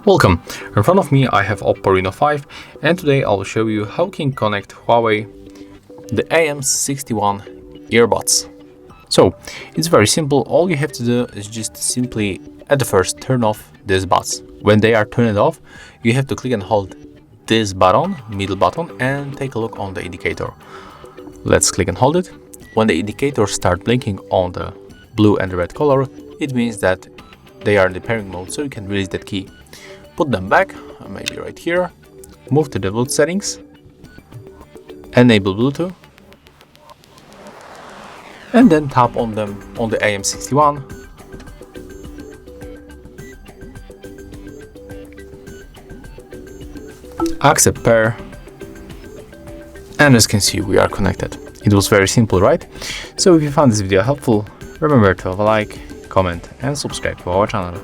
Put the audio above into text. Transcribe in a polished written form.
Welcome! In front of me I have OPPO Reno5, and today I'll show you how you can connect Huawei the AM61 earbuds. So it's very simple. All you have to do is just simply at the first turn off these buds. When they are turned off, you have to click and hold this button, middle button, and take a look on the indicator. Let's click and hold it. When the indicator starts blinking on the blue and the red color, it means that they are in the pairing mode, so you can release that key. Put them back, maybe right here, move to the Bluetooth settings, enable Bluetooth, and then tap on them on the AM61. Accept pair, and as you can see, we are connected. It was very simple, right? So if you found this video helpful, remember to have a like, comment and subscribe to our channel.